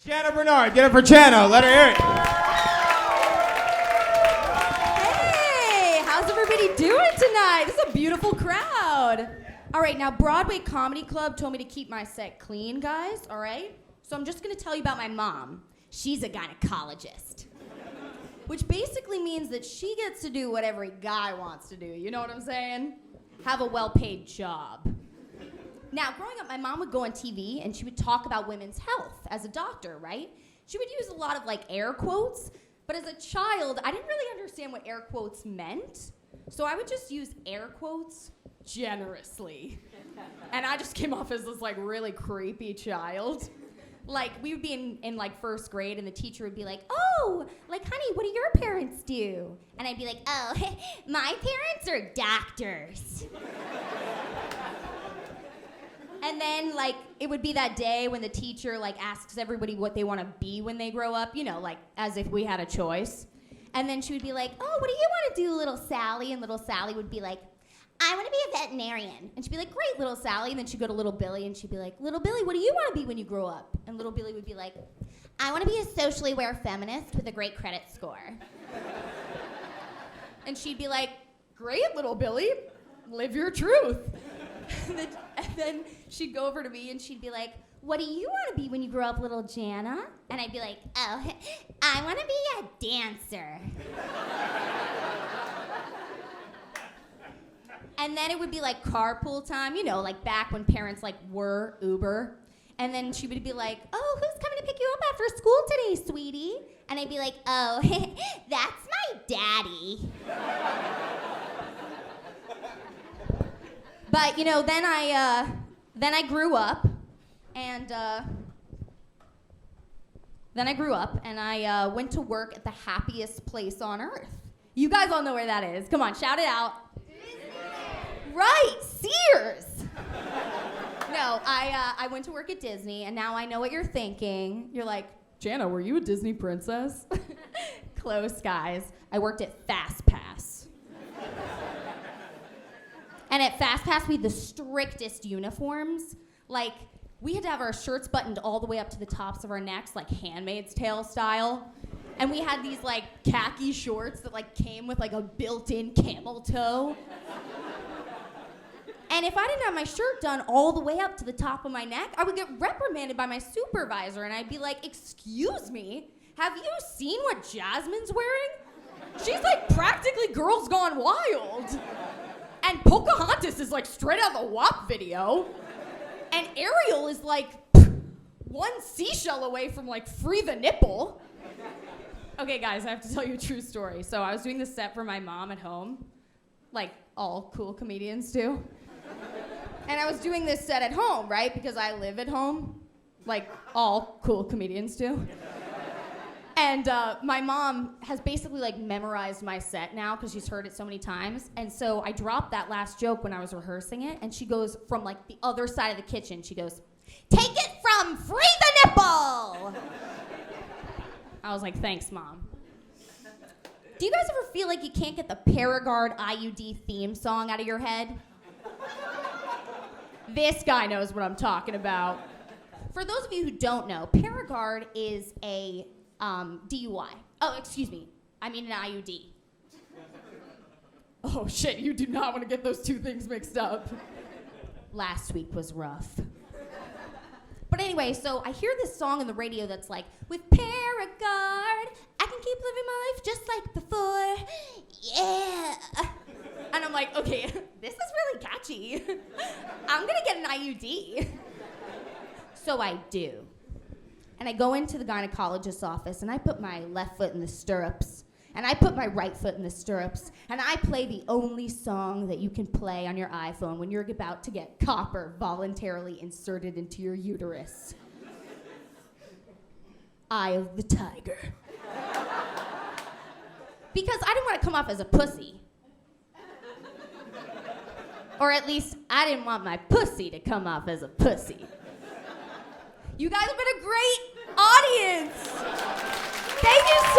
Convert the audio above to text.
Jana Bernard, get it for Jana. Let her hear it. Hey, how's everybody doing tonight? This is a beautiful crowd. All right, now Broadway Comedy Club told me to keep my set clean, guys, all right? So I'm just gonna tell you about my mom. She's a gynecologist, which basically means that she gets to do what every guy wants to do. You know what I'm saying? Have a well-paid job. Now, growing up, my mom would go on TV and she would talk about women's health as a doctor, right? She would use a lot of air quotes, but as a child, I didn't really understand what air quotes meant. So I would just use air quotes generously. And I just came off as this really creepy child. We would be in first grade and the teacher would be like, oh, honey, what do your parents do? And I'd be like, oh, my parents are doctors. And then, it would be that day when the teacher, asks everybody what they want to be when they grow up, as if we had a choice. And then she would be like, oh, what do you want to do, little Sally? And little Sally would be like, I want to be a veterinarian. And she'd be like, great, little Sally. And then she'd go to little Billy, and she'd be like, little Billy, what do you want to be when you grow up? And little Billy would be like, I want to be a socially aware feminist with a great credit score. And she'd be like, great, little Billy, live your truth. And then she'd go over to me and she'd be like, what do you want to be when you grow up, little Jana? And I'd be like, oh, I want to be a dancer. And then it would be carpool time, back when parents were Uber. And then she would be like, oh, who's coming to pick you up after school today, sweetie? And I'd be like, oh, that's my daddy. But, then I grew up, and I went to work at the happiest place on earth. You guys all know where that is. Come on, shout it out. Disney. Right, Sears. No, I went to work at Disney, and now I know what you're thinking. You're like, Jana, were you a Disney princess? Close, guys. I worked at Fast Pass. And at Fast Pass, we had the strictest uniforms. We had to have our shirts buttoned all the way up to the tops of our necks, Handmaid's Tale style. And we had these, khaki shorts that, came with, a built-in camel toe. And if I didn't have my shirt done all the way up to the top of my neck, I would get reprimanded by my supervisor, and I'd be like, excuse me, have you seen what Jasmine's wearing? She's, practically Girls Gone Wild. And Pocahontas is straight out of the WAP video. And Ariel is one seashell away from Free the Nipple. Okay, guys, I have to tell you a true story. So I was doing this set for my mom at home, all cool comedians do. And I was doing this set at home, right? Because I live at home, all cool comedians do. And my mom has basically memorized my set now because she's heard it so many times. And so I dropped that last joke when I was rehearsing it, and she goes from the other side of the kitchen, she goes, take it from Free the Nipple! I was like, thanks, Mom. Do you guys ever feel like you can't get the Paragard IUD theme song out of your head? This guy knows what I'm talking about. For those of you who don't know, Paragard is a DUI. Oh, excuse me. I mean an IUD. Oh, shit, you do not want to get those two things mixed up. Last week was rough. But anyway, so I hear this song on the radio that's with Paragard, I can keep living my life just like before. Yeah. And I'm like, okay, this is really catchy. I'm going to get an IUD. So I do. And I go into the gynecologist's office, and I put my left foot in the stirrups, and I put my right foot in the stirrups, and I play the only song that you can play on your iPhone when you're about to get copper voluntarily inserted into your uterus. Eye of the Tiger. Because I didn't want to come off as a pussy. Or at least, I didn't want my pussy to come off as a pussy. You guys have been a great audience. Thank you so